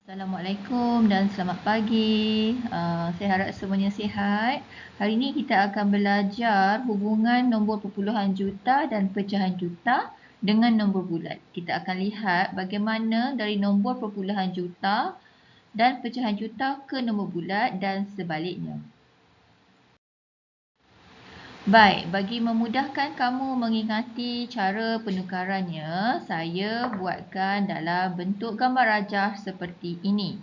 Assalamualaikum dan selamat pagi. Saya harap semuanya sihat. Hari ini kita akan belajar hubungan nombor perpuluhan juta dan pecahan juta dengan nombor bulat. Kita akan lihat bagaimana dari nombor perpuluhan juta dan pecahan juta ke nombor bulat dan sebaliknya. Baik, bagi memudahkan kamu mengingati cara penukarannya, saya buatkan dalam bentuk gambar rajah seperti ini.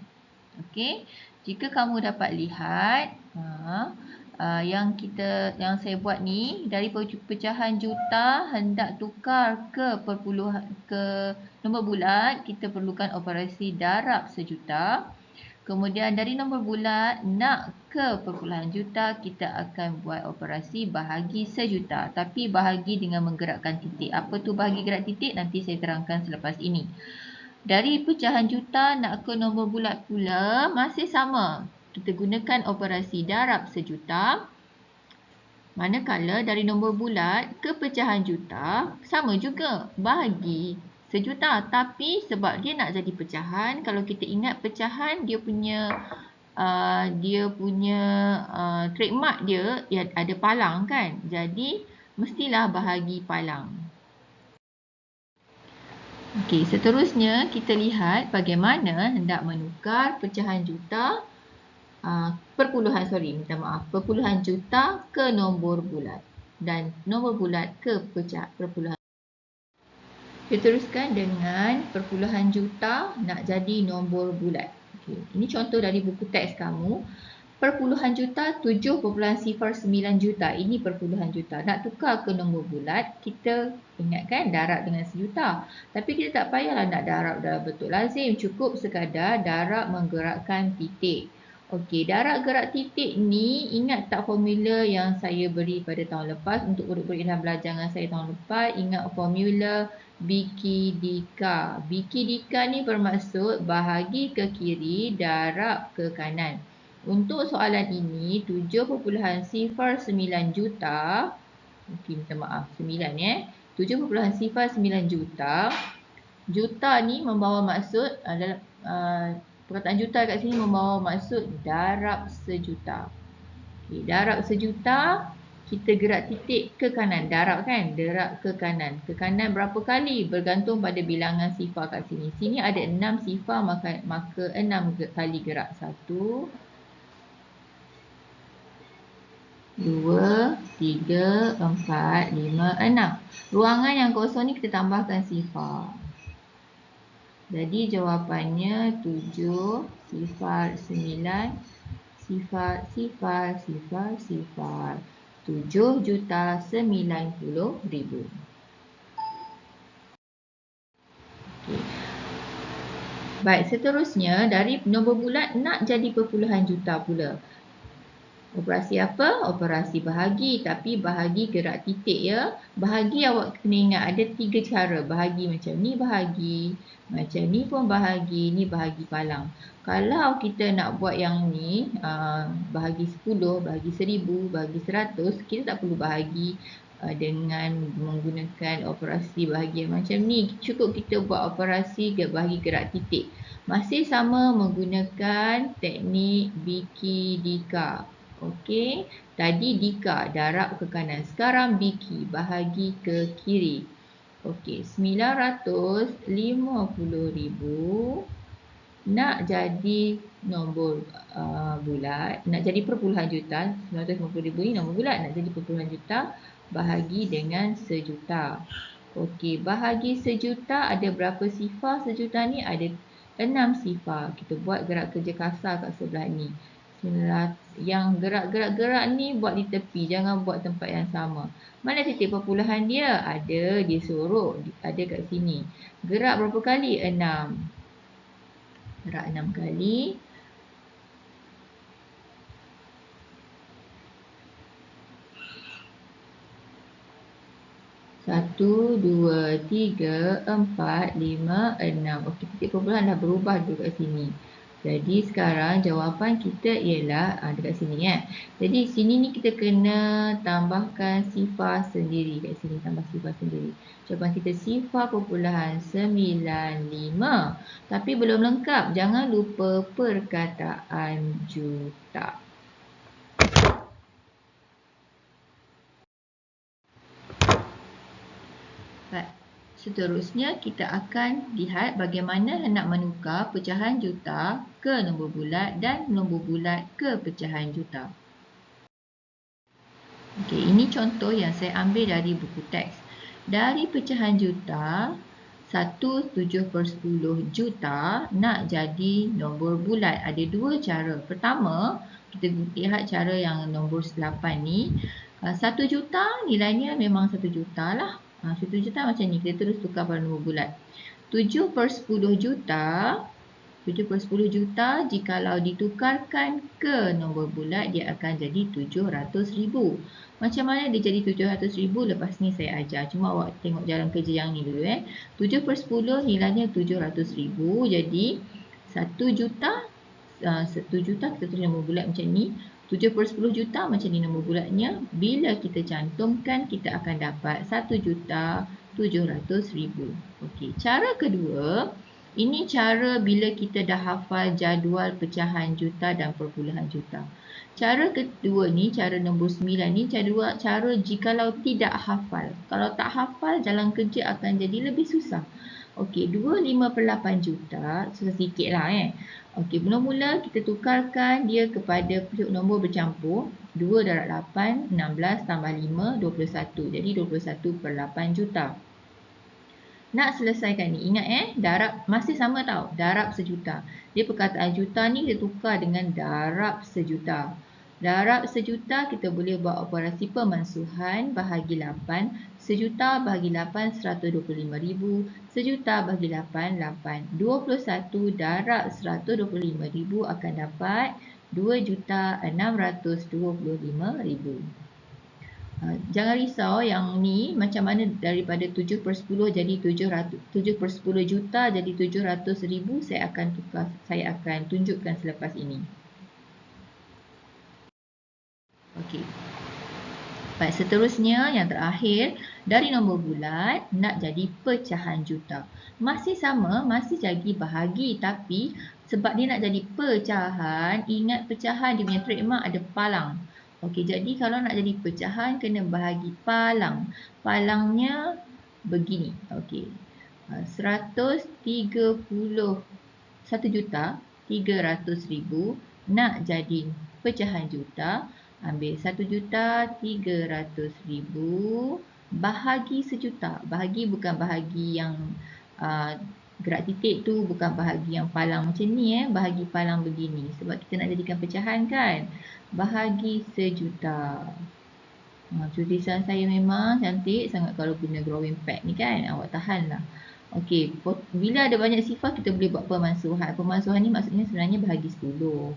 Okey, jika kamu dapat lihat, yang saya buat ni dari pecahan juta hendak tukar ke nombor bulat, kita perlukan operasi darab sejuta. Kemudian dari nombor bulat nak ke perpuluhan juta, kita akan buat operasi bahagi sejuta, tapi bahagi dengan menggerakkan titik. Apa tu bahagi gerak titik? Nanti saya terangkan selepas ini. Dari pecahan juta nak ke nombor bulat pula masih sama. Kita gunakan operasi darab sejuta. Manakala dari nombor bulat ke pecahan juta sama juga, bahagi sejuta. Tapi sebab dia nak jadi pecahan, kalau kita ingat pecahan dia punya trademark dia ada palang kan. Jadi mestilah bahagi palang. Okey, seterusnya kita lihat bagaimana hendak menukar pecahan juta, perpuluhan juta ke nombor bulat dan nombor bulat ke perpuluhan. Kita teruskan dengan perpuluhan juta nak jadi nombor bulat. Okey, ini contoh dari buku teks kamu. Perpuluhan juta 7.09 juta. Ini perpuluhan juta. Nak tukar ke nombor bulat, kita ingatkan darab dengan sejuta. Tapi kita tak payahlah nak darab dalam bentuk lazim. Cukup sekadar darab menggerakkan titik. Okey, darab gerak titik ni, ingat tak formula yang saya beri pada tahun lepas untuk murid-murid yang belajar dengan saya tahun lepas? Ingat formula Biki-Dika. Biki-Dika ni bermaksud bahagi ke kiri, darab ke kanan. Untuk soalan ini 7.09 juta, okey, minta maaf 9 7.09 juta. Juta ni membawa maksud perkataan juta kat sini membawa maksud darab sejuta. Okey, darab sejuta kita gerak titik ke kanan, darab kan, darab ke kanan. Ke kanan berapa kali bergantung pada bilangan sifar kat sini. Sini ada 6 sifar, maka 6 kali gerak. 1 2, 3, 4, 5, 6. Ruangan yang kosong ni kita tambahkan sifar. Jadi jawapannya 7, sifar 9, sifar, sifar, sifar, sifar. 7.090.000. Okay. Baik, seterusnya dari nombor bulat nak jadi perpuluhan juta pula. Operasi apa? Operasi bahagi, tapi bahagi gerak titik ya. Bahagi awak kena ingat ada 3 cara. Bahagi macam ni bahagi, macam ni pun bahagi, ni bahagi palang. Kalau kita nak buat yang ni, bahagi 10, bahagi 1000, bahagi 100, kita tak perlu bahagi dengan menggunakan operasi bahagi macam ni. Cukup kita buat operasi bahagi gerak titik. Masih sama menggunakan teknik Biki-Dika. Okey, tadi Dika darab ke kanan, sekarang Biki bahagi ke kiri. Okey, 950.000 nak jadi nombor bulat, nak jadi perpuluhan juta. 950.000 ni nombor bulat, nak jadi perpuluhan juta bahagi dengan sejuta. Okey, bahagi sejuta ada berapa sifar sejuta ni? Ada 6 sifar. Kita buat gerak kerja kasar kat sebelah ni. Yang gerak-gerak ni buat di tepi, jangan buat tempat yang sama. Mana titik perpuluhan dia? Ada, dia sorok, ada kat sini. Gerak berapa kali? 6. Gerak 6 kali. Satu, dua, tiga, 4, 5, 6. Okey, titik perpuluhan dah berubah dulu kat sini. Jadi sekarang jawapan kita ialah dekat sini ya. Jadi sini ni kita kena tambahkan sifar sendiri. Kat sini tambah sifar sendiri. Jawapan kita sifar perpuluhan 95. Tapi belum lengkap. Jangan lupa perkataan juta. Baik. Seterusnya kita akan lihat bagaimana nak menukar pecahan juta ke nombor bulat dan nombor bulat ke pecahan juta. Okey, ini contoh yang saya ambil dari buku teks. Dari pecahan juta, 1/7/10 juta nak jadi nombor bulat. Ada dua cara. Pertama, kita lihat cara yang nombor 8 ni. 1 juta nilainya memang 1 juta lah. 1 juta macam ni, kita terus tukar pada nombor bulat. 7/10 juta, 7/10 juta jikalau ditukarkan ke nombor bulat, dia akan jadi 700,000. Macam mana dia jadi 700,000? Lepas ni saya ajar. Cuma awak tengok jalan kerja yang ni dulu. 7/10 nilainya 700,000. Jadi 1 juta, 1 juta kita tulis nombor bulat macam ni. 7/10 juta macam ni nombor bulatnya. Bila kita cantumkan, kita akan dapat 1,700,000. Okey, cara kedua, ini cara bila kita dah hafal jadual pecahan juta dan perpuluhan juta. Cara kedua ni, cara nombor 9 ni, cara jikalau tidak hafal. Kalau tak hafal, jalan kerja akan jadi lebih susah. Okey, 258 juta, susah sikit lah Okey, mula-mula kita tukarkan dia kepada periuk nombor bercampur. 2 darab 8, 16 tambah 5, 21. Jadi 21/8 juta. Nak selesaikan ni, ingat darab masih sama tau, darab sejuta. Dia perkataan juta ni kita tukar dengan darab sejuta. Darab sejuta kita boleh buat operasi pemansuhan bahagi 8. Sejuta bahagi 8, 125,000. Sejuta bahagi 8, 8. 21 darab 125,000 akan dapat 2,625,000. Jangan risau yang ni macam mana daripada 7/10 jadi 7/10 juta jadi 700,000, saya akan tunjukkan selepas ini. Okey. Baik, seterusnya yang terakhir, dari nombor bulat nak jadi pecahan juta. Masih sama, masih jadi bahagi, tapi sebab dia nak jadi pecahan, ingat pecahan dia punya trademark ada palang. Okey, jadi kalau nak jadi pecahan kena bahagi palang. Palangnya begini. Okey. 1,300,000 nak jadi pecahan juta. Ambil 1,300,000 bahagi sejuta. Bahagi bukan bahagi yang gerak titik tu, bukan bahagi yang palang macam ni bahagi palang begini. Sebab kita nak jadikan pecahan kan. Bahagi sejuta. Tulisan saya memang cantik sangat kalau guna drawing pad ni kan. Awak tahanlah. Okey, bila ada banyak sifar kita boleh buat pemansuhan. Pemansuhan ni maksudnya sebenarnya bahagi 10.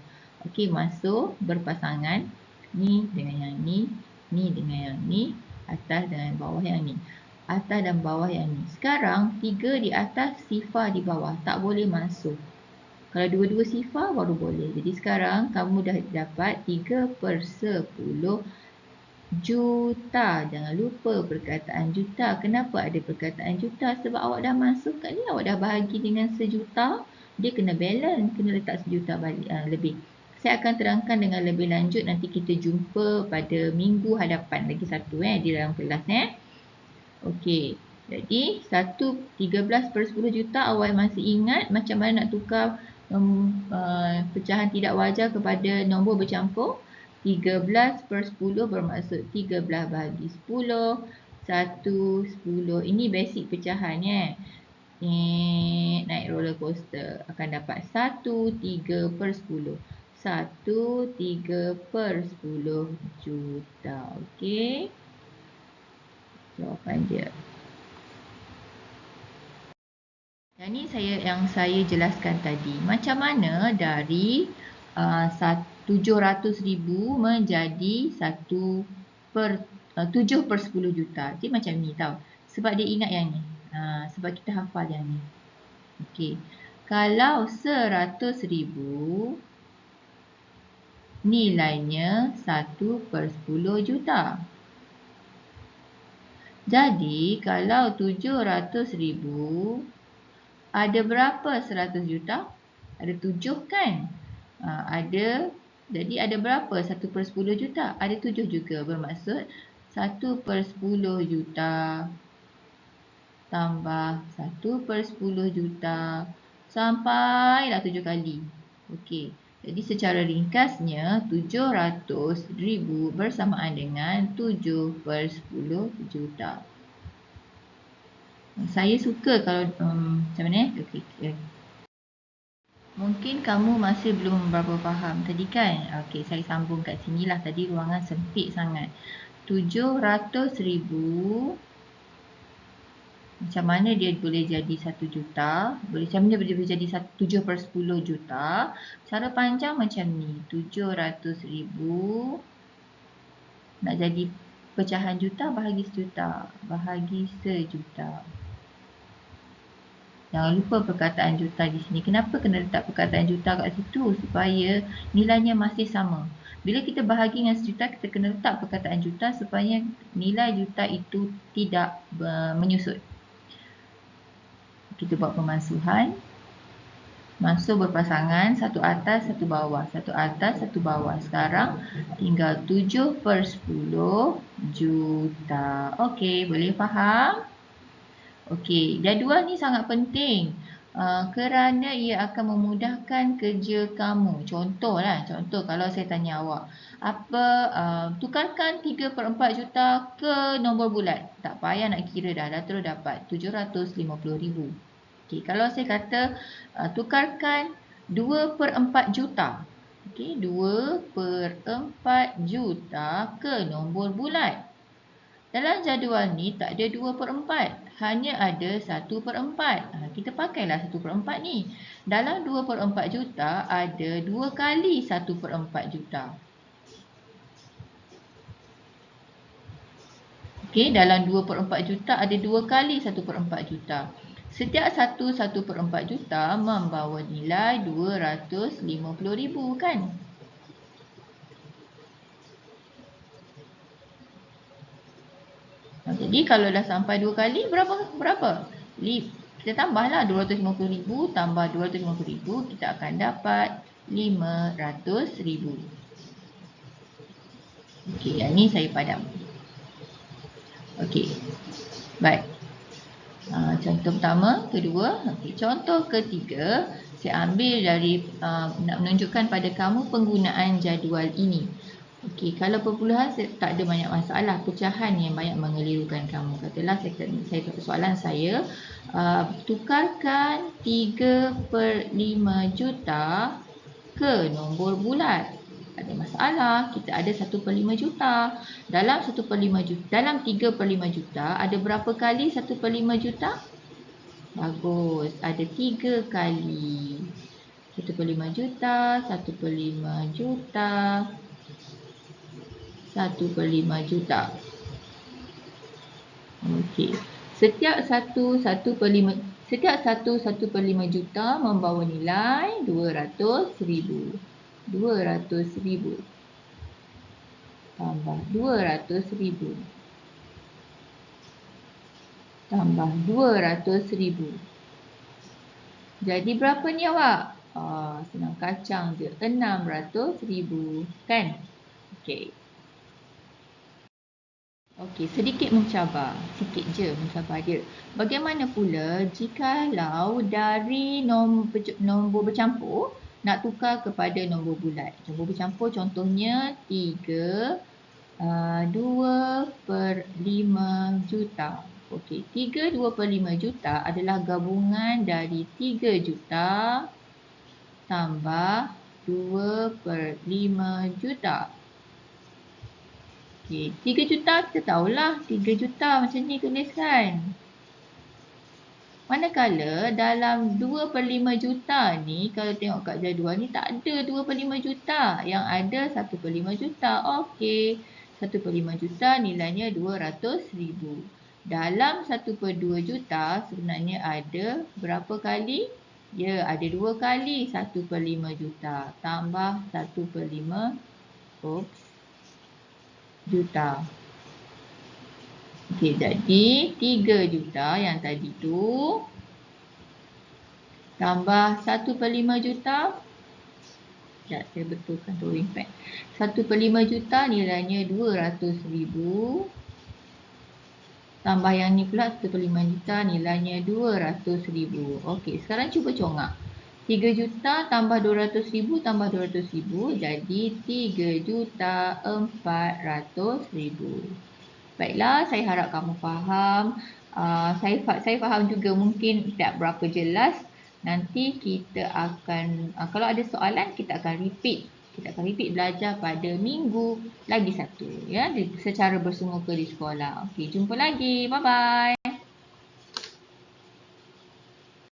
Okey, masuk berpasangan. Ni dengan yang ni dengan yang ni, atas dengan bawah yang ni. Atas dan bawah yang ni. Sekarang 3 di atas, sifar di bawah. Tak boleh masuk. Kalau dua-dua sifar baru boleh. Jadi sekarang kamu dah dapat 3/10 juta. Jangan lupa perkataan juta. Kenapa ada perkataan juta? Sebab awak dah masuk kat ni, awak dah bahagi dengan sejuta. Dia kena balance, kena letak sejuta balik, lebih. Saya akan terangkan dengan lebih lanjut. Nanti kita jumpa pada minggu hadapan. Lagi satu di dalam kelas Okey. Jadi 13/10 juta awak masih ingat macam mana nak tukar pecahan tidak wajar kepada nombor bercampur? 13/10 bermaksud 13 bahagi 10. 1, 10. Ini basic pecahan naik roller coaster. Akan dapat 1/3/10. 1/3/10 juta. Okey. Jawapan dia. Yang ni yang saya jelaskan tadi. Macam mana dari 700,000 menjadi 7/10 juta. Dia macam ni tau. Sebab dia ingat yang ni. Sebab kita hafal yang ni. Okey. Kalau 100,000, nilainya 1/10 juta. Jadi, kalau 700,000, ada berapa 100 juta? Ada 7 kan? Ada. Jadi, ada berapa 1/10 juta? Ada 7 juga. Bermaksud 1/10 juta tambah 1/10 juta sampailah 7 kali. Okey. Jadi secara ringkasnya 700,000 bersamaan dengan 7/10 juta. Saya suka kalau macam mana? Okey. Mungkin kamu masih belum berapa faham tadi kan? Okey, saya sambung kat sinilah. Tadi ruangan sempit sangat. 700,000 macam mana dia boleh jadi 1 juta? Macam mana dia boleh jadi 7/10 juta? Cara panjang macam ni. 700,000 nak jadi pecahan juta bahagi sejuta. Bahagi sejuta. Jangan lupa perkataan juta di sini. Kenapa kena letak perkataan juta kat situ? Supaya nilainya masih sama. Bila kita bahagi dengan sejuta, kita kena letak perkataan juta supaya nilai juta itu tidak menyusut. Kita buat pemansuhan. Mansuh berpasangan, satu atas, satu bawah. Satu atas, satu bawah. Sekarang tinggal 7/10 juta. Okey, boleh faham? Okey, jadual ni sangat penting. Kerana ia akan memudahkan kerja kamu. Contoh kalau saya tanya awak, tukarkan 3/4 juta ke nombor bulat. Tak payah nak kira dah terus dapat 750,000. Okey, kalau saya kata tukarkan 2/4 juta. Okey, 2/4 juta ke nombor bulat. Dalam jadual ni tak ada 2/4, hanya ada 1/4. Kita pakailah 1/4 ni. Dalam 2/4 juta ada 2 kali 1/4 juta. Okey, dalam 2/4 juta ada 2 kali 1/4 juta. Setiap 1/4 juta membawa nilai 250,000 kan? Jadi kalau dah sampai 2 kali berapa? Kita tambahlah 250,000 tambah 250,000, kita akan dapat 500,000. Okey, yang ni saya padam. Okey. Baik. Contoh pertama, kedua. Okey, contoh ketiga, saya ambil dari nak menunjukkan pada kamu penggunaan jadual ini. Okey, kalau perpuluhan tak ada banyak masalah, pecahan yang banyak mengelirukan kamu. Katalah soalan saya, tukarkan 3/5 juta ke nombor bulat. Tak ada masalah, kita ada 1/5 juta. Dalam 1/5 juta, dalam 3/5 juta ada berapa kali 1/5 juta? Bagus, ada 3 kali. 1/5 juta, 1/5 juta, 1/5 juta. Okey. Setiap 1/5 juta membawa nilai 200,000. 200,000 tambah 200,000 tambah 200,000. Jadi berapa ni awak? Senang kacang je, 600,000 kan? Okey. Okey, sedikit mencabar. Sikit je mencabar dia. Bagaimana pula jikalau dari nombor bercampur nak tukar kepada nombor bulat? Nombor bercampur contohnya 3, 2/5 juta. Okey, 3 2/5 juta adalah gabungan dari 3 juta tambah 2/5 juta. Okey, 3 juta kita tahulah 3 juta macam ni tuliskan. Manakala dalam 2/5 juta ni, kalau tengok kat jadual ni tak ada 2/5 juta. Yang ada 1/5 juta. Okey, 1/5 juta nilainya 200,000. Dalam 1/2 juta sebenarnya ada berapa kali? Ya, ada 2 kali 1/5 juta. Tambah 1/5 juta. Okey, jadi 3 juta yang tadi tu. Tambah 1/5 juta. Sekejap, saya betulkan drawing pad. 1/5 juta nilainya 200,000. Tambah yang ni pula 1/5 juta nilainya 200,000. Okey, sekarang cuba congak. 3 juta tambah 200,000 tambah 200,000 jadi 3,400,000. Baiklah, saya harap kamu faham. Saya faham juga mungkin tak berapa jelas. Nanti kita akan, kalau ada soalan, kita akan repeat. Kita akan repeat belajar pada minggu lagi satu, ya, secara bersemuka di sekolah. Okey, jumpa lagi. Bye-bye.